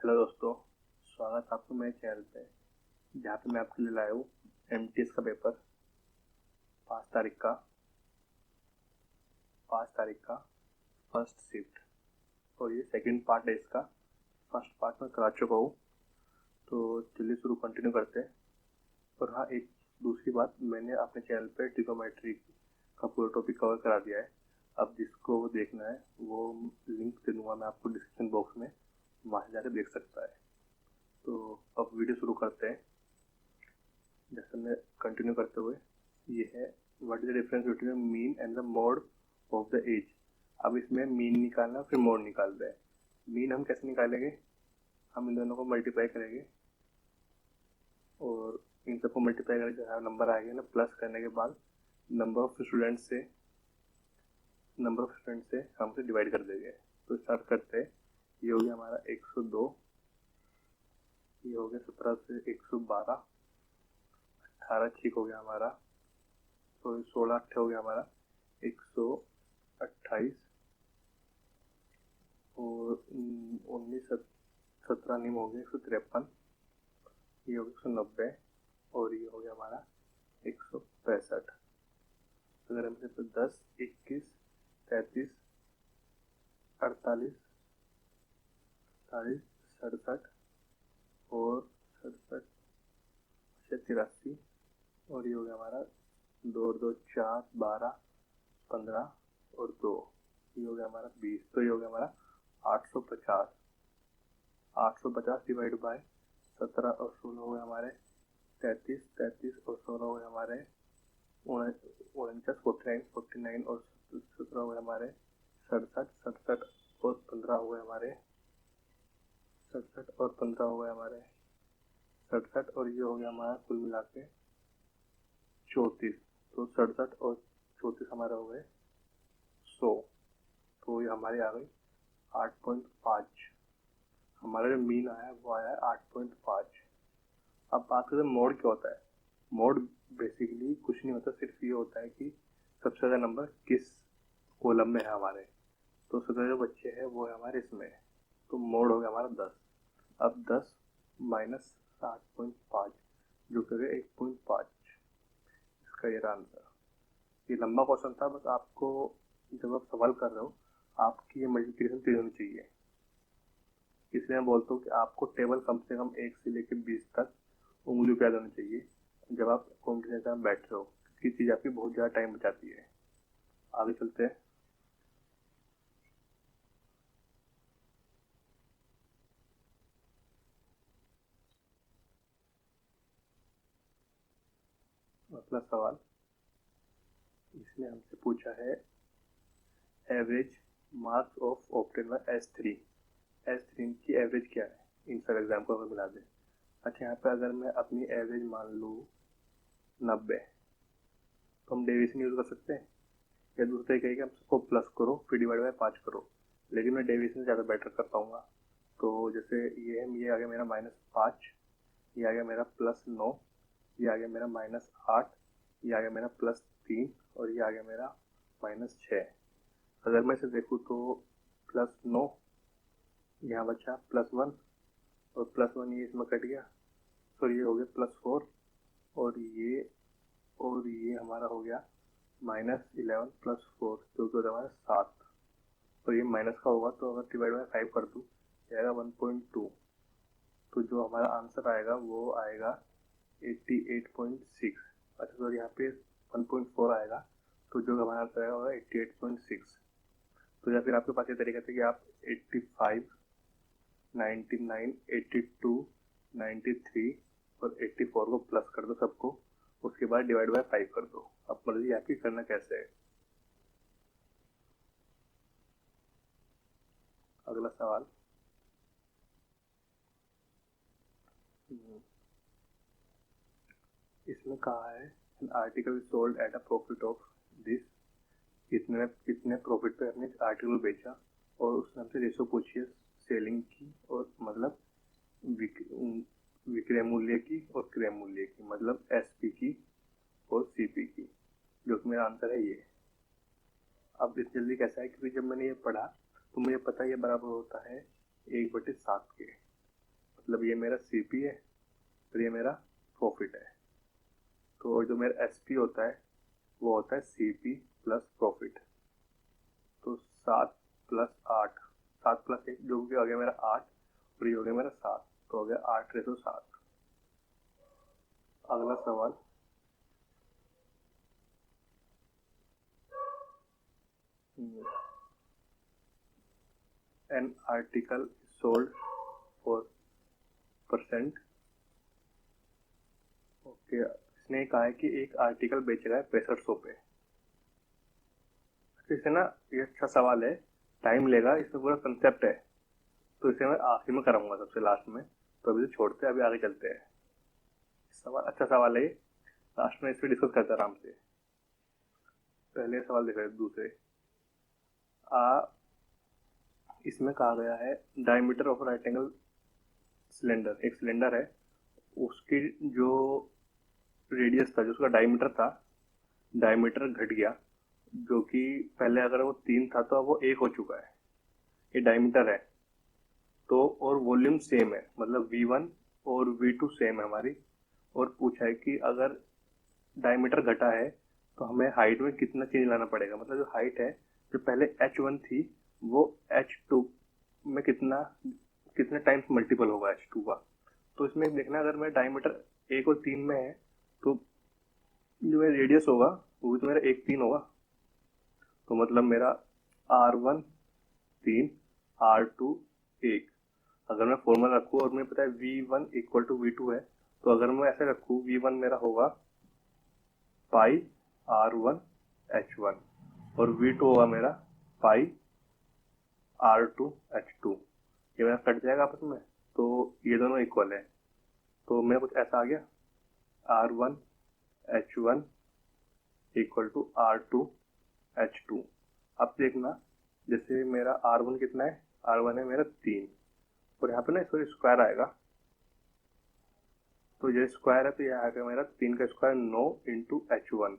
Hello दोस्तों, स्वागत है आपको मेरे चैनल पे जहाँ पे मैं आपके लिए लाया हूँ एमटीएस का पेपर 5 तारीख का 5 तारीख का फर्स्ट शिफ्ट। और ये सेकंड पार्ट है इसका। फर्स्ट पार्ट में करा चुका हूँ, तो चलिए शुरू कंटिन्यू करते हैं। और हाँ, एक दूसरी बात, मैंने अपने चैनल पे ट्रिगोनोमेट्री का पूरा टॉपिक कवर करा दिया है। अब जिसको वो देखना है वो लिंक दे दूँगा मैं आपको डिस्क्रिप्शन बॉक्स में, वहाँ से जाकर देख सकता है। तो अब वीडियो शुरू करते हैं। जैसे मैं कंटिन्यू करते हुए, ये है what is the difference between mean and the mode of the age. अब इसमें मीन निकालना फिर मोड निकाल रहे हैं। मीन हम कैसे निकालेंगे? हम इन दोनों को मल्टीप्लाई करेंगे और इन सबको मल्टीप्लाई करके जो नंबर आएगा ना, प्लस करने के बाद नंबर ऑफ स्टूडेंट से हम से डिवाइड कर देंगे। तो स्टार्ट करते हैं। ये हो गया हमारा 102, ये हो गया 17 से 112, 18 ठीक हो गया हमारा, तो 16 8 हो गया हमारा 128, और 19 17 निम हो गया 153, ये हो गया 190, और ये हो गया हमारा 165। अगर हम सिर्फ 10 21 33 48 48 67 और 67 83, और ये हो गया हमारा 2 2 4 12 15 और 2, ये हो गया हमारा 20। तो ये हो गया हमारा 850। 850 डिवाइड बाय 17 और 16 हो गए हमारे 33, 33 और 16 हो गए हमारे 49, 49 और 17 हो गए हमारे 67, 67 और 15 हो गए हमारे 67 और 15 हो गए हमारे 67, और ये हो गया हमारा कुल मिला के 34। तो 67 और 34 हमारे हो गए 100। तो ये हमारी आ गई 8.5। हमारा जो मीन आया वो आया है 8.5। अब बात करें मोड क्या होता है। मोड बेसिकली कुछ नहीं होता, सिर्फ ये होता है कि सबसे ज़्यादा नंबर किस कॉलम में है हमारे। तो सबसे जो बच्चे हैं वो है हमारे इसमें। तो मोड हो गया हमारा 10। अब 10 माइनस 8.5 जो करें 1.5, इसका ये आंसर। ये लंबा क्वेश्चन था, बस आपको जब आप सवाल कर रहे हो आपकी ये मल्टीप्लिकेशन तेज होनी चाहिए। इसलिए मैं बोलता हूँ कि आपको टेबल कम से कम 1 से लेकर 20 तक उंगली पे याद होनी चाहिए जब आप कॉम्पिटिशन एग्जाम बैठ रहे हो, क्योंकि चीज़ आपकी बहुत ज़्यादा टाइम बचाती है। आगे चलते हैं। अगला सवाल, इसने हमसे पूछा है average marks of obtain bye S3। S3 की एवरेज क्या है इन सब एग्जाम को अगर मिला दें। अच्छा, यहाँ पे अगर मैं अपनी एवरेज मान लूँ 90, तो हम डेविएशन यूज कर सकते हैं, या दूसरा तरीका है कि हम सबको प्लस करो फिर डिवाइड बाय 5 करो, लेकिन मैं डेविएशन से ज़्यादा बेटर कर पाऊंगा। तो जैसे ये आ गया मेरा -5, ये आ गया मेरा +9, ये आ गया मेरा -8, ये आ गया मेरा +3, और ये आ गया मेरा -6। अगर मैं इसे देखूँ तो +9 यहाँ बचा +1, और +1 ये इसमें कट गया, तो ये हो गया +4, और ये हमारा हो गया -11 +4 जो कि होता है हमारा 7। तो ये माइनस का होगा, तो अगर डिवाइड बाय 5 कर दूँ जाएगा 1.2। तो जो हमारा आंसर आएगा वो आएगा 88.6। अच्छा, तो यहाँ पे 1.4 आएगा, तो जो हमारा आंसर आएगा वो 88.6। तो या फिर आपके पास ये तरीका था कि आप 85, 99, 82, 93 और 84 को प्लस कर दो सबको, उसके बाद डिवाइड बाय 5 कर दो। अब मर्जी आपकी करना कैसे है। अगला सवाल, इसमें कहा है an article sold at a profit of this. कितने प्रॉफिट पे हमने आर्टिकल बेचा, और उसने हमसे रेशो पूछी है सेलिंग की, और मतलब विक्रय मूल्य की और क्रय मूल्य की, मतलब SP की और CP की, जो कि मेरा आंसर है ये। अब इस जल्दी कैसा है, क्योंकि जब मैंने ये पढ़ा तो मुझे पता ये बराबर होता है 1/7 के। मतलब ये मेरा CP है, फिर ये मेरा प्रॉफिट है। तो जो मेरा SP होता है वो होता है CP प्लस प्रॉफिट। तो 7 प्लस 8, 7 प्लस 1 जो कि हो गया मेरा 8, और ये हो गया मेरा 7, तो हो गया 8/7। अगला सवाल, an article sold for %। Okay, इसने कहा है कि एक आर्टिकल बेचा गया 6500 पे। इसे ना, ये अच्छा सवाल है, टाइम लेगा, इसमें पूरा कंसेप्ट है, तो इसे मैं आखिर में कराऊंगा सबसे लास्ट में। तो अभी तो छोड़ते हैं, अभी आगे चलते हैं। सवाल अच्छा सवाल है, लास्ट में इस पर डिस्कस करते हैं आराम से। पहले सवाल देख रहे हैं, दूसरे इसमें कहा गया है diameter of right angle cylinder, एक सिलेंडर है, उसकी जो रेडियस था, जो उसका डायमीटर था, डायमीटर घट गया, जो कि पहले अगर वो 3 था तो अब वो 1 हो चुका है। ये डायमीटर है तो, और वॉल्यूम सेम है, मतलब V1 और V2 सेम है हमारी। और पूछा है कि अगर डायमीटर घटा है तो हमें हाइट में कितना चेंज लाना पड़ेगा, मतलब जो हाइट है, जो पहले H1 थी वो H2 में कितने टाइम्स मल्टीपल होगा H2 का। तो इसमें देखना, अगर मेरा डायमीटर 1 और 3 में है तो जो मेरा रेडियस होगा वो भी तो मेरा 1, 3 होगा। तो मतलब मेरा R1 3, R2 1। अगर मैं फॉर्मूला रखूँ और मुझे पता है V1 इक्वल टू V2 है, तो अगर मैं ऐसे रखूँ, V1 मेरा होगा पाई R1 H1 और V2 होगा मेरा पाई R2 H2। ये मेरा कट जाएगा आपस में, तो ये दोनों इक्वल है। तो मेरा कुछ ऐसा आ गया, R1 H1 equal to R2 H2। अब देखना, जैसे मेरा R1 कितना है, R1 है मेरा 3, और यहाँ पे ना इसको स्क्वायर आएगा, तो ये स्क्वायर है तो यह आएगा मेरा 3 का स्क्वायर 9 इंटू H1,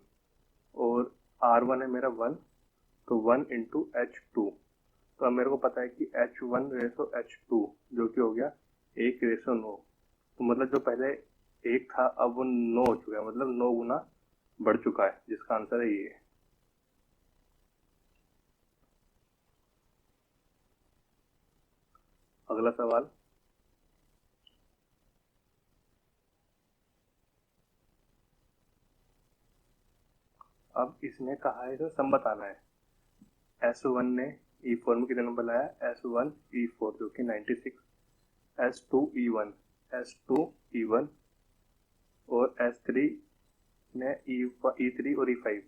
और R1 है मेरा 1, तो 1 इंटू H2। तो अब मेरे को पता है कि H1 रेसो H2 जो कि हो गया 1/9। तो मतलब जो पहले 1 था अब वो 9 हो चुका है, मतलब 9 गुना बढ़ चुका है, जिसका आंसर है ये। अगला सवाल, अब इसने कहा है इसे सम बताना है। S1 ने E4 में कितने नंबर लाया, S1 E4 जो कि 96, S2 E1, S2 E1 और S3 ने E3 और E5,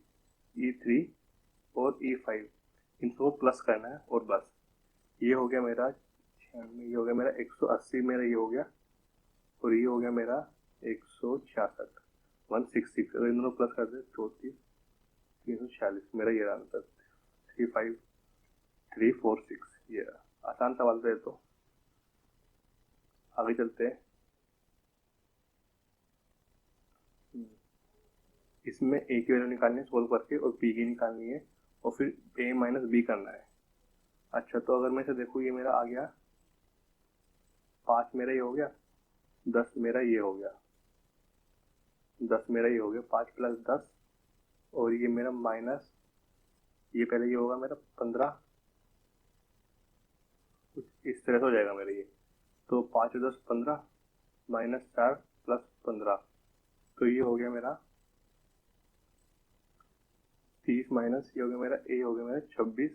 E3 और E5, इनको प्लस करना है और बस। ये हो गया मेरा 96, ये हो गया मेरा 180, मेरा ये हो गया, और ये हो गया मेरा 166, 166। अगर इन दोनों प्लस कर दे 34, 346, मेरा ये आंसर 35346। ये आसान सवाल था, तो आगे चलते हैं। इसमें A की वैल्यू निकालनी है सोल्व करके, और B की निकालनी है, और फिर A माइनस B करना है। अच्छा, तो अगर मैं इसे देखूँ, ये मेरा आ गया 5, मेरा ये हो गया 10, मेरा ये हो गया 10, मेरा ये हो गया 5 प्लस 10, और ये मेरा माइनस, ये पहले ये होगा मेरा 15, कुछ इस तरह से हो जाएगा मेरा ये। तो 5 और 10 15, माइनस 4 प्लस 15, तो ये हो गया मेरा 30, माइनस ये हो गया मेरा A हो गया मेरा 26,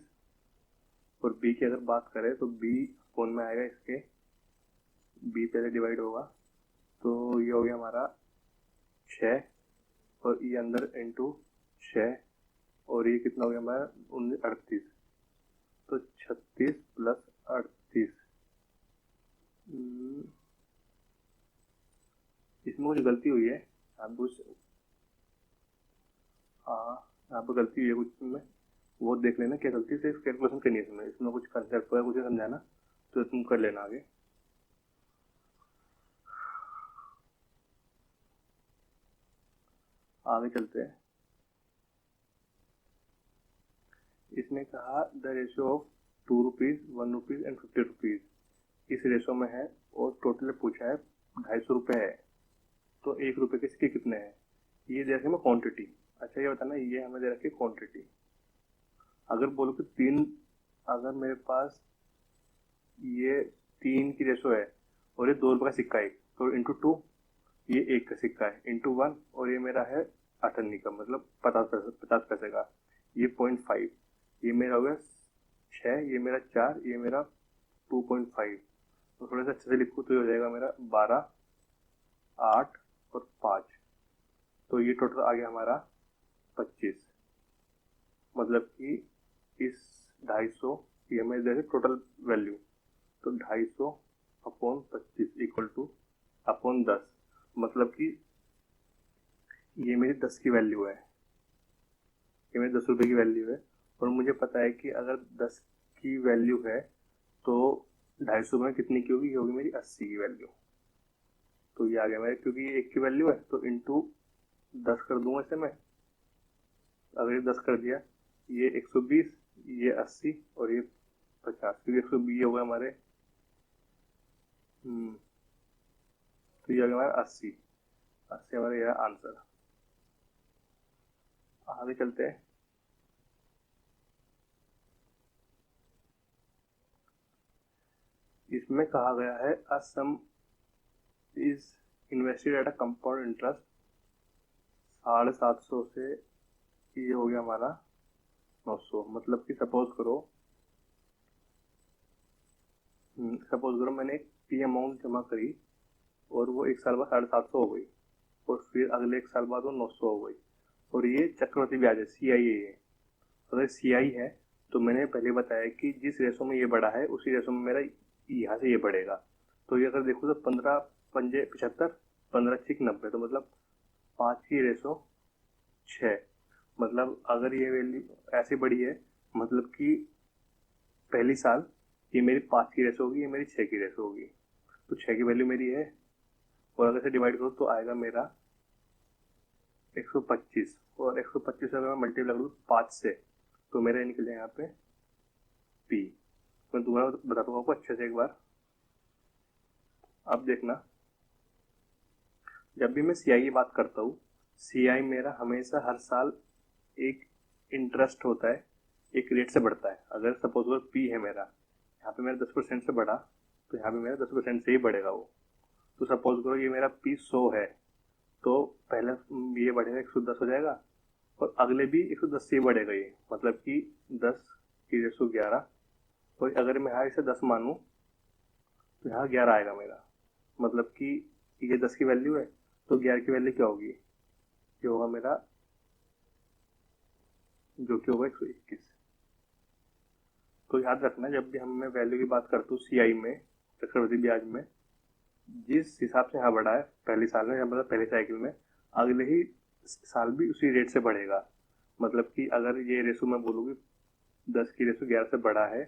और B की अगर बात करें तो B कौन में आएगा, इसके B पहले डिवाइड होगा, तो ये हो गया हमारा 6, और ये अंदर इंटू 6, और ये कितना हो गया हमारा 38, तो 36 प्लस 38। इसमें कुछ गलती हुई है, आप कुछ यहाँ पर गलती हुई है कुछ में, वो देख लेना क्या गलती से कैलकुलेशन करनी है इसमें कुछ कंसेप्ट है, कुछ समझाना, तो तुम कर लेना आगे। आगे चलते हैं। इसने कहा the ratio of 2 rupees, 1 rupees and 50 rupees इस रेशो में है और टोटल पूछा है 250 रुपये है, तो 1 रुपये के सिक्के कितने हैं, ये दे रखी है क्वांटिटी। अच्छा ये बताना, ये हमें दे रखी है क्वांटिटी। अगर बोलो कि 3, अगर मेरे पास ये 3 की रेशो है और ये 2 रुपये का सिक्का है, तो इंटू 2, ये 1 का सिक्का है, इंटू 1, और ये मेरा है 8 अन्नी का, मतलब 50 पैसे का, ये 0.5, ये मेरा हो गया 6, ये मेरा 4, ये मेरा 2.5। तो थोड़ा सा अच्छे से लिखूँ तो ये हो जाएगा मेरा 12, 8 और 5, तो ये टोटल आ गया हमारा 25। मतलब कि इस 250, ये हमें दे टोटल वैल्यू, तो 250 अपॉन 25 इक्वल टू अपॉन 10, मतलब कि ये मेरी 10 की वैल्यू है, ये मेरी 10 रुपये की वैल्यू है। और मुझे पता है कि अगर 10 की वैल्यू है तो 250 में कितनी की होगी, ये होगी मेरी 80 की वैल्यू। तो ये आ गया मेरे, क्योंकि ये 1 की वैल्यू है तो इंटू 10 कर दूंगा इसे मैं। अगर ये 10 कर दिया, ये 120, ये 80 और ये 50, क्योंकि 120 हो गए हमारे, तो ये आ गया हमारा 80 हमारा यह आंसर। आगे चलते हैं। इसमें कहा गया है a sum is invested at a compound interest 750 से, ये हो गया हमारा 900। मतलब कि सपोज करो मैंने एक पी अमाउंट जमा करी और वो 1 साल बाद 750 हो गई, और फिर अगले 1 साल बाद वो 900 हो गई, और ये चक्रवृद्धि ब्याज है, CI है। अगर CI है तो मैंने पहले बताया कि जिस रेशो में ये बढ़ा है उसी रेशो में मेरा यहाँ से ये बढ़ेगा। तो ये अगर देखो तो 15 पंजे 75, 15 6 90, तो मतलब 5 की रेशो 6। मतलब अगर ये वैल्यू ऐसे बढ़ी है, मतलब कि पहली साल ये मेरी 5 की रेशो होगी, ये मेरी 6 की रेशो होगी, तो 6 की वैल्यू मेरी है, और अगर इसे डिवाइड करो तो आएगा मेरा 125, और 125 अगर मैं मल्टीप्लाई करूँ 5 से तो मेरा निकल जाए यहाँ पे P। मैं दोबारा बताता हूँ आपको अच्छे से एक बार। अब देखना, जब भी मैं CI की बात करता हूँ, CI मेरा हमेशा हर साल एक इंटरेस्ट होता है, एक रेट से बढ़ता है। अगर सपोज अगर P है मेरा, यहाँ पे मेरा 10% से बढ़ा, तो यहाँ पे मेरा 10% से ही बढ़ेगा वो। तो सपोज करो ये मेरा P 100 है, तो पहले ये बढ़ेगा 110 हो जाएगा, और अगले भी 110 से ही बढ़ेगा ये, मतलब कि 10 की रेशो 11, और अगर मैं यहाँ इसे 10 मानूँ तो यहाँ 11 आएगा मेरा। मतलब कि ये 10 की वैल्यू है, तो 11 की वैल्यू क्या होगी, ये होगा मेरा, जो कि होगा 121। तो याद रखना, जब भी हम मैं वैल्यू की बात करता हूँ CI में, चक्रवृद्धि ब्याज में, जिस हिसाब से यहाँ बढ़ा है पहले साल में, मतलब पहले साइकिल में, अगले ही साल भी उसी रेट से बढ़ेगा। मतलब कि अगर ये रेशो मैं बोलूँगी 10 की रेशो 11 से बढ़ा है,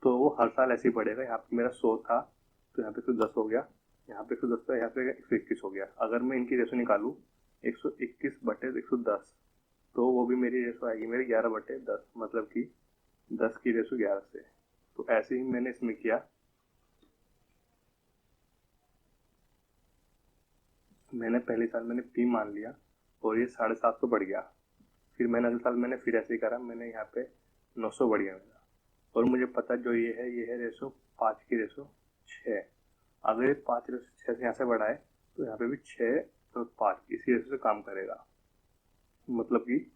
तो वो हर साल ऐसे ही बढ़ेगा। यहाँ पे मेरा 100 था तो यहाँ पे 110 हो गया, यहाँ पे 110 था, यहाँ पे 121 हो गया। अगर मैं इनकी रेशो निकालूँ 121/110, तो वो भी मेरी रेशो आएगी मेरी 11/10, मतलब कि 10 की रेशो 11 से। तो ऐसे ही मैंने इसमें किया, मैंने पहले साल मैंने P मान लिया और ये 750 बढ़ गया। फिर मैंने अगले साल मैंने फिर ऐसे ही करा, मैंने यहाँ पे 900 बढ़ गया मेरा, और मुझे पता जो ये है रेशो 5 की रेशो 6। अगर ये 5 रेशो 6 से यहाँ से बढ़ा है, तो यहाँ पे भी 6 और 5 इसी रेशो से काम करेगा। मतलब कि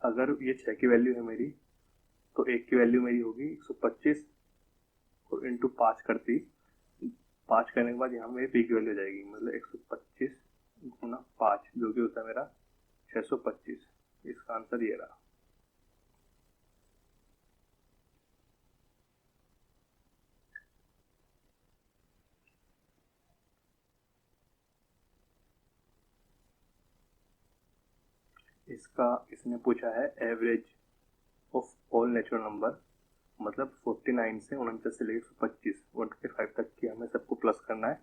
अगर ये 6 की वैल्यू है मेरी, तो 1 की वैल्यू मेरी होगी 125, और इंटू 5 करती, 5 करने के बाद यहाँ मेरी P की वैल्यू हो जाएगी, मतलब 125 गुना 5, जो कि होता है मेरा 625। इसका आंसर ये रहा। इसने पूछा है average of all natural number, मतलब 49 से 49 से लेकर 125 125 तक की हमें सबको प्लस करना है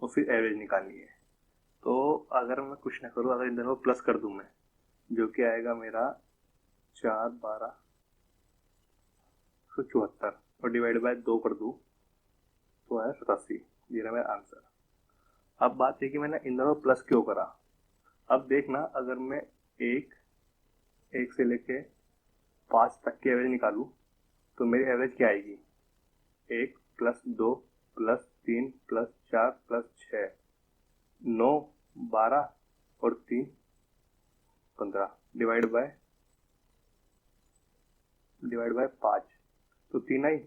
और फिर एवरेज निकालनी है। तो अगर मैं कुछ ना करूँ, अगर इन दोनों को प्लस कर दूँ मैं, जो कि आएगा मेरा 4 12 174, और डिवाइड बाय 2 कर दूँ तो आया 87। ये रहा मेरा आंसर। अब बात है कि मैंने इन दोनों प्लस क्यों करा। अब देखना, अगर मैं एक से लेके 5 तक की एवरेज निकालूं तो मेरी एवरेज क्या आएगी? 1 + 2 + 3 + 4 + 6, 9, 12 और 3, 15 डिवाइड बाय 5, तो 3 आई।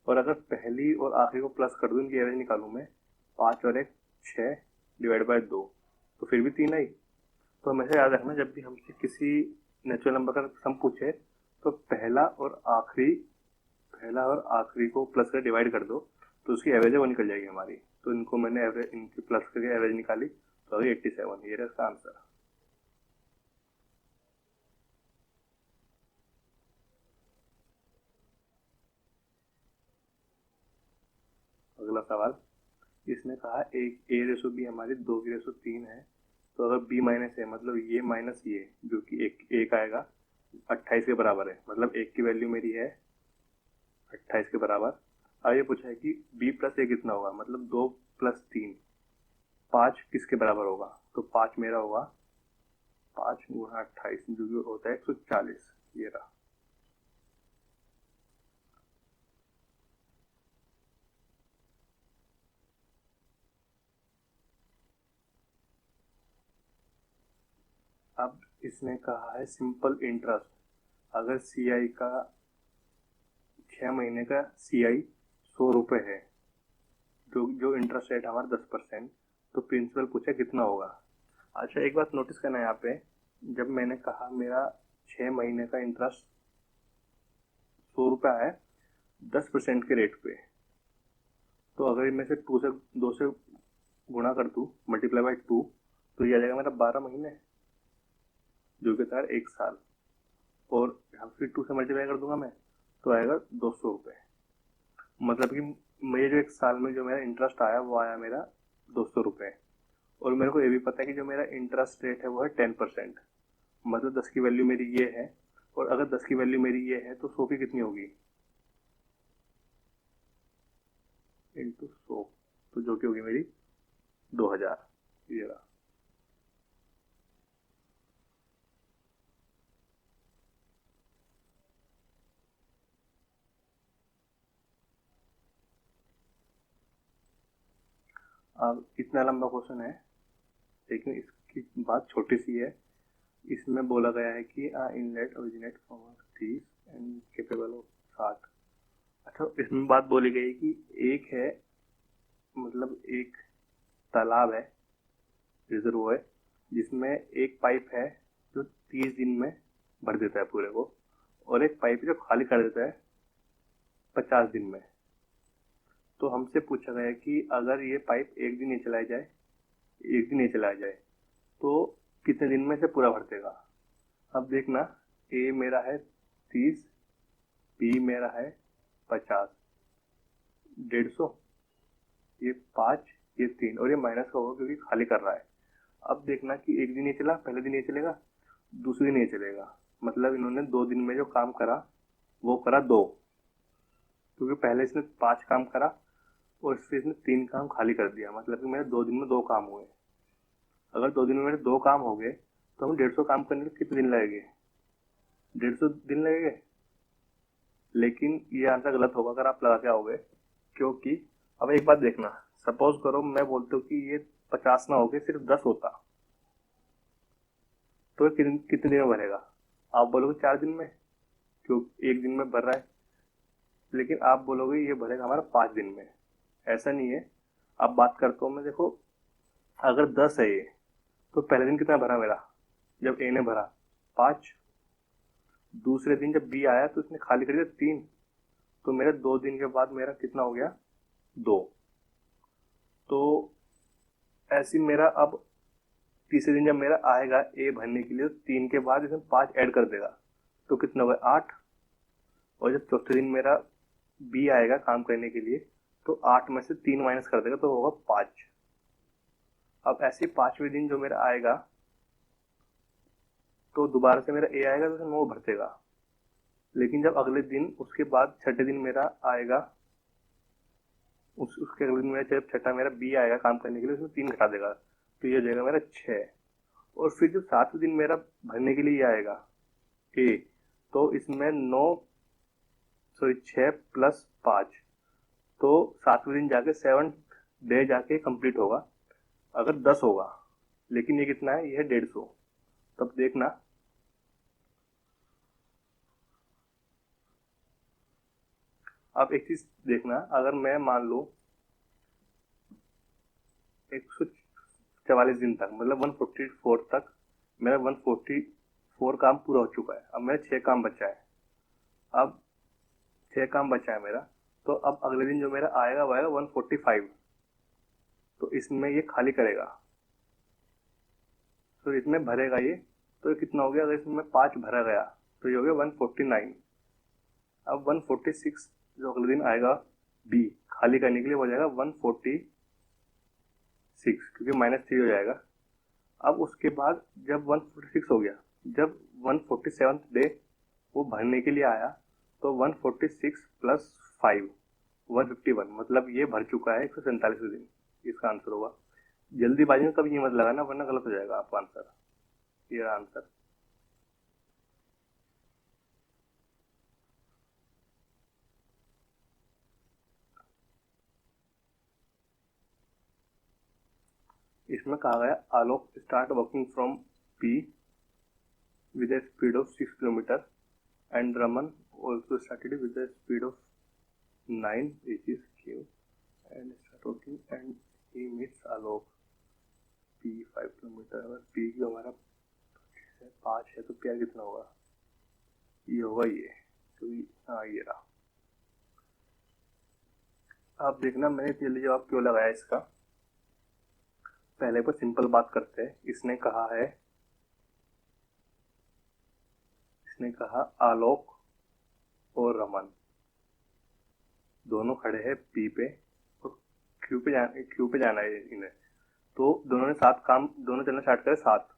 और अगर पहली और आखिरी को प्लस कर दूं, इनकी एवरेज निकालूं मैं, 5 और 1 6 डिवाइड बाय 2, तो फिर भी 3 आई। तो हमेशा याद रखना, जब भी हमसे किसी नेचुरल नंबर का सम पूछे तो पहला और आखिरी को प्लस कर डिवाइड कर दो, तो उसकी एवरेज वो निकल जाएगी हमारी। तो इनको मैंने एवरेज, इनकी प्लस करके एवरेज निकाली, तो अभी 87। ये रहा इसका आंसर। अगला सवाल, इसने कहा एक a/b हमारी 2/3 है, तो अगर b माइनस है, मतलब ये माइनस ये, जो कि एक आएगा, 28 के बराबर है, मतलब एक की वैल्यू मेरी है 28 के बराबर। अब ये पूछा है कि b + a कितना होगा, मतलब 2 + 3, 5 किसके बराबर होगा? तो 5 मेरा होगा 5 × 28, जो कि होता है 140। ये रहा। अब इसने कहा है सिंपल इंटरेस्ट, अगर CI का 6 महीने का CI 100 रुपये है, जो इंटरेस्ट रेट हमारा 10%, तो प्रिंसिपल पूछा कितना होगा। अच्छा, एक बात नोटिस करना है यहाँ पे, जब मैंने कहा मेरा 6 महीने का इंटरेस्ट 100 रुपये है 10% के रेट पे, तो अगर इनमें से 2 से गुणा कर दूँ, मल्टीप्लाई बाय 2, तो ये आ जाएगा मेरा 12 महीने, जो कि था 1 साल। और यहाँ फिर 2 से मल्टीप्लाई कर दूंगा मैं, तो आएगा 200 रुपये। मतलब कि मुझे जो 1 साल में जो मेरा इंटरेस्ट आया, वो आया मेरा 200 रुपये। और मेरे को ये भी पता है कि जो मेरा इंटरेस्ट रेट है वो है 10%, मतलब 10 की वैल्यू मेरी ये है, और अगर 10 की वैल्यू मेरी ये है तो 100 की कितनी होगी? इंटू 100, तो जो कि होगी मेरी 2000। ये रहा। अब इतना लंबा क्वेश्चन है, लेकिन इसकी बात छोटी सी है। इसमें बोला गया है कि inlet originate from 30 and capable of 60। अच्छा, इसमें बात बोली गई कि एक है, मतलब एक तालाब है, रिजर्व है, जिसमें एक पाइप है जो 30 दिन में भर देता है पूरे को, और एक पाइप जो खाली कर देता है 50 दिन में। तो हमसे पूछा गया कि अगर ये पाइप एक दिन नहीं चलाया जाए तो कितने दिन में से पूरा भर देगा। अब देखना, ए मेरा है 30, बी मेरा है 50, 150, ये 5, ये 3, और ये माइनस का होगा क्योंकि खाली कर रहा है। अब देखना कि एक दिन ये चला, पहले दिन ये चलेगा, दूसरे दिन ये चलेगा, मतलब इन्होंने 2 दिन में जो काम करा वो करा 2, क्योंकि पहले इसने 5 काम करा और फिर इसने 3 काम खाली कर दिया, मतलब कि मेरे 2 दिन में 2 काम हुए। अगर 2 दिन में मेरे 2 काम हो गए तो हम 150 काम करने में कितने दिन लगेंगे? 150 दिन लगेंगे। लेकिन ये आंसर गलत होगा अगर आप लगा के आओगे, क्योंकि अब एक बात देखना, सपोज करो मैं बोलता हूँ कि ये 50 ना होके सिर्फ 10 होता, तो कितने दिन में भरेगा? आप बोलोगे 4 दिन में, क्यों एक दिन में भर रहा है। लेकिन आप बोलोगे ये भरेगा हमारा 5 दिन में। ऐसा नहीं है। अब बात करता हूँ मैं, देखो अगर 10 है ये, तो पहले दिन कितना भरा मेरा, जब ए ने भरा 5, दूसरे दिन जब बी आया तो इसने खाली कर दिया 3, तो मेरे 2 दिन के बाद मेरा कितना हो गया? 2। तो ऐसी मेरा अब तीसरे दिन जब मेरा आएगा ए भरने के लिए, तो 3 के बाद इसमें 5 ऐड कर देगा, तो कितना होगा? 8। और जब चौथे दिन मेरा बी आएगा काम करने के लिए, तो 8 में से 3 माइनस कर देगा, तो होगा 5। अब ऐसे 5वें दिन जो मेरा आएगा, तो दोबारा से मेरा ए आएगा तो 9 भर देगा। लेकिन जब अगले दिन उसके बाद छठे दिन मेरा आएगा उसके अगले दिन मेरा जब छठा मेरा बी आएगा काम करने के लिए, उसमें 3 घटा देगा, तो ये हो जाएगा मेरा 6। और फिर जो 7वें दिन मेरा भरने के लिए ये आएगा ए, तो इसमें 6 प्लस 5, तो 7वें दिन जाके 7th डे जाके कंप्लीट होगा अगर 10 होगा। लेकिन ये कितना है, ये है 150। तब देखना अब एक चीज देखना, अगर मैं मान लो 144 दिन तक, मतलब 144 तक मेरा 144 काम पूरा हो चुका है, अब मेरा 6 काम बचा है। अब 6 काम बचा है मेरा, तो अब अगले दिन जो मेरा आएगा वो आएगा 145, तो इसमें ये खाली करेगा, तो इसमें भरेगा ये, तो ये कितना हो गया, अगर इसमें 5 भरा गया तो ये हो गया 149। अब 146 जो अगले दिन आएगा बी खाली करने के लिए हो जाएगा 146, क्योंकि -3 हो जाएगा। अब उसके बाद जब 146 हो गया, जब 147th डे वो भरने के लिए आया, तो 146 प्लस 5 151, मतलब ये भर चुका है 147 दिन। इसका आंसर होगा। जल्दीबाजी में कभी ये मत लगाना, वरना गलत हो जाएगा आपका आंसर। ये आंसर इसमें कहा गया Alok start working from P with a speed of 6 km and Raman also started with a speed of 9 which is Q and start working and he meets Alok P 5 km। अगर P जो हमारा 5 है तो P कितना होगा, ये होगा ये, क्योंकि हाँ ये रहा। आप देखना मैंने जल्दी जवाब क्यों लगाया इसका, पहले पर सिंपल बात करते हैं। इसने कहा आलोक और रमन दोनों खड़े हैं पी पे और क्यू पे जाना है इन्हें, तो दोनों ने 7 काम, दोनों चलना स्टार्ट करे 7।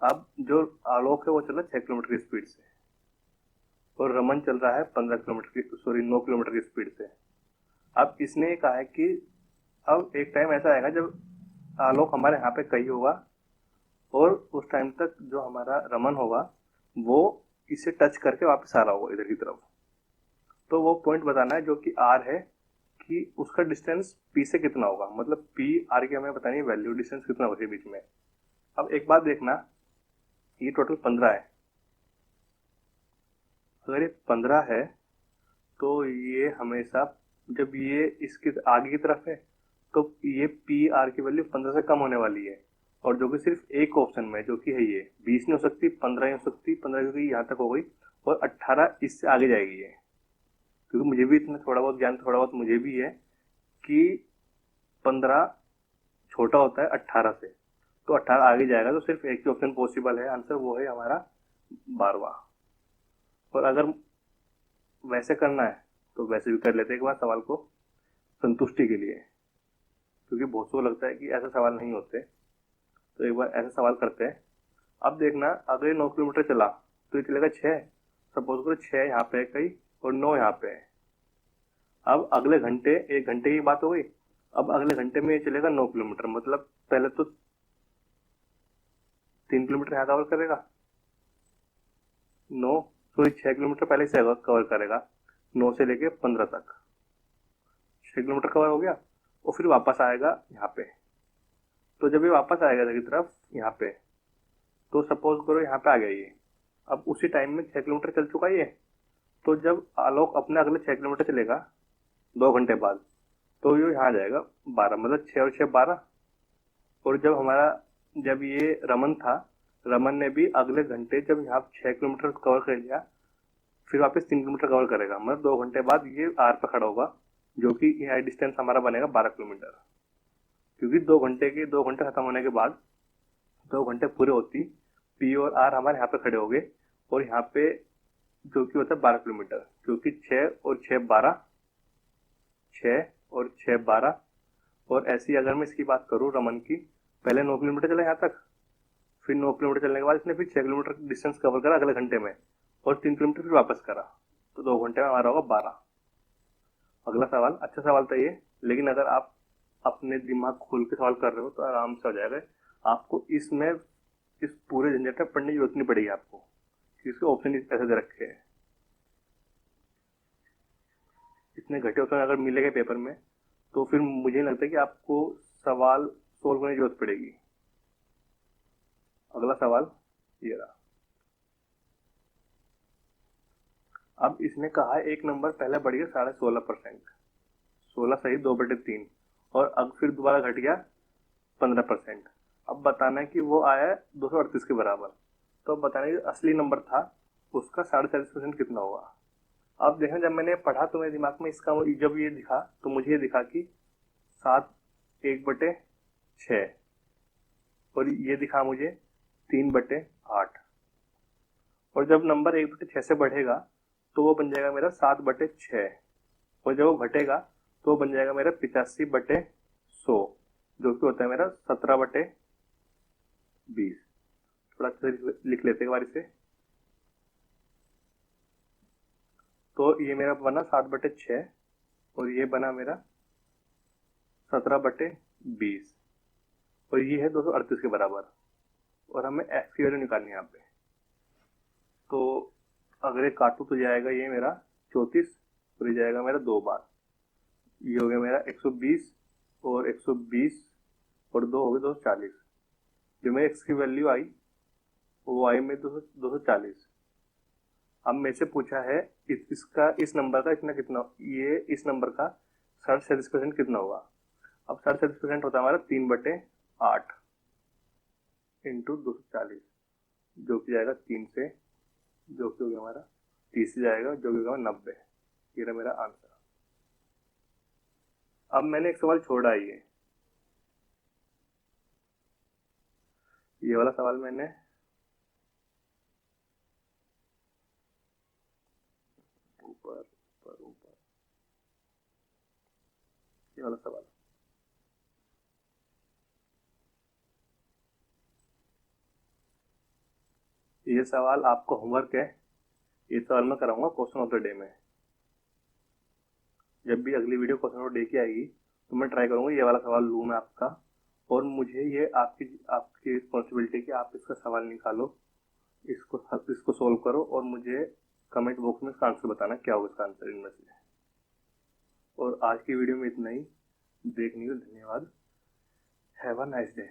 अब जो आलोक है वो चल रहा है 6 किलोमीटर की स्पीड से और रमन चल रहा है 9 किलोमीटर की स्पीड से। अब इसने कहा है कि अब एक टाइम ऐसा आएगा जब आलोक हमारे यहाँ पे कहीं होगा और उस टाइम तक जो हमारा रमन होगा वो इसे टच करके वापस आ रहा होगा इधर की तरफ। तो वो पॉइंट बताना है जो कि आर है, कि उसका डिस्टेंस पी से कितना होगा, मतलब पी आर की हमें बतानी है वैल्यू, डिस्टेंस कितना होगा बीच में। अब एक बात देखना, ये टोटल 15 है। अगर ये 15 है तो ये हमेशा जब ये इसके आगे की तरफ है तो ये पी आर की वैल्यू 15 से कम होने वाली है, और जो कि सिर्फ एक ऑप्शन में जो कि है ये 20 नहीं हो सकती, 15 ही हो सकती। 15 क्योंकि यहाँ तक हो गई और 18 इससे आगे जाएगी ये, क्योंकि मुझे भी इतना थोड़ा बहुत मुझे भी है कि 15 छोटा होता है 18 से, तो 18 आगे जाएगा, तो सिर्फ एक ही ऑप्शन पॉसिबल है, आंसर वो है हमारा 12वां। और अगर वैसे करना है तो वैसे भी कर लेते एक बार सवाल को संतुष्टि के लिए, क्योंकि बहुत को लगता है कि ऐसे सवाल नहीं होते, तो एक बार ऐसा सवाल करते हैं। अब देखना, अगर ये 9 किलोमीटर चला तो ये चलेगा 6, सपोज करो 6 यहाँ पे है कहीं और 9 यहाँ पे है। अब अगले घंटे, 1 घंटे की बात हो गई, अब अगले घंटे में ये चलेगा 9 किलोमीटर, मतलब पहले तो 3 किलोमीटर यहाँ कवर करेगा, 6 किलोमीटर पहले से कवर करेगा, 9 से लेके 15 तक 6 किलोमीटर कवर हो गया, और फिर वापस आएगा यहाँ पे। तो जब ये वापस आएगा इधर की तरफ यहाँ पे, तो सपोज करो यहाँ पे आ गया ये, अब उसी टाइम में 6 किलोमीटर चल चुका ये, तो जब आलोक अपने अगले 6 किलोमीटर चलेगा 2 घंटे बाद, तो ये यहाँ जाएगा 12, मतलब 6 और 6 12। और जब ये रमन था, रमन ने भी अगले घंटे जब यहाँ 6 किलोमीटर कवर कर लिया, फिर वापस 3 किलोमीटर कवर करेगा, मतलब 2 घंटे बाद ये आर पे खड़ा होगा, जो कि यह डिस्टेंस हमारा बनेगा 12 किलोमीटर। क्योंकि 2 घंटे खत्म होने के बाद 2 घंटे पूरे होती, पी और आर हमारे यहाँ पे खड़े हो गए, और यहाँ पे जो कि होता है 12 किलोमीटर, क्योंकि 6 और 6 12, 6 और 6 12। और ऐसी अगर मैं इसकी बात करूँ रमन की, पहले 9 किलोमीटर चला यहाँ तक, फिर 9 किलोमीटर चलने के बाद इसने फिर 6 किलोमीटर डिस्टेंस कवर करा अगले घंटे में, और 3 किलोमीटर फिर वापस करा, तो 2 घंटे में हमारा होगा 12। अगला सवाल, अच्छा सवाल था ये, लेकिन अगर आप अपने दिमाग खोल के सवाल कर रहे हो तो आराम से हो जाएगा। आपको इसमें इस पूरे झंझट में पढ़ने की जरूरत नहीं पड़ेगी आपको, कि इसके ऑप्शन ऐसे दे रखे हैं। इतने घटे ऑप्शन अगर मिलेंगे पेपर में तो फिर मुझे नहीं लगता कि आपको सवाल सोल्व करने की जरूरत पड़ेगी। अगला सवाल ये रहा। अब इसने कहा है एक नंबर पहले बढ़ गया 16.5%, 16 सही 2/3, और अब फिर दोबारा घट गया 15%। अब बताना है कि वो आया है 238 के बराबर। तो अब बताना है असली नंबर था उसका 40.5% कितना होगा। अब देखना, जब मैंने पढ़ा तो मेरे दिमाग में इसका जब ये दिखा तो मुझे ये दिखा कि 7 1/6, और ये दिखा मुझे 3/8, और जब नंबर 1/6 से बढ़ेगा तो वो बन जाएगा मेरा 7/6, और जब वो घटेगा तो वो बन जाएगा मेरा 85/100, जो कि होता है मेरा 17/20। थोड़ा अच्छा लिख लेते हैं बारी से। तो ये मेरा बना 7/6, और ये बना मेरा 17/20, और ये है 238 के बराबर, और हमें एक्स की वैल्यू निकालनी है यहाँ पे। तो अगर ये काटू तो जाएगा ये मेरा 34, और ये जाएगा मेरा 2 बार, ये हो गया मेरा 120, और 120 और 2 हो गए 240। जो मेरी एक्स की वैल्यू आई वो आई में 240। अब मेरे से पूछा है इसका, इस नंबर का इतना कितना, ये इस नंबर का 37% कितना होगा। अब 37% होता है हमारा 3/8 इंटू 240, जो कि जाएगा 3 से, जो कि हो गया हमारा 30 से जाएगा, जो कि होगा 90। ये रहा मेरा आंसर। अब मैंने एक सवाल छोड़ा है, ये वाला सवाल मैंने ऊपर ऊपर ऊपर, ये वाला सवाल, ये सवाल आपको होमवर्क है। ये सवाल मैं कराऊंगा क्वेश्चन ऑफ द डे में। जब भी अगली video question of the day की आएगी तो मैं ट्राई करूंगा ये वाला सवाल लूँ मैं आपका, और मुझे ये आपकी रिस्पॉन्सिबिलिटी कि आप इसका सवाल निकालो, इसको सोल्व करो, और मुझे कमेंट बॉक्स में इसका आंसर बताना क्या होगा इसका आंसर इनमें से। और आज की वीडियो में इतना ही। देखने के लिए धन्यवाद। Have a nice day.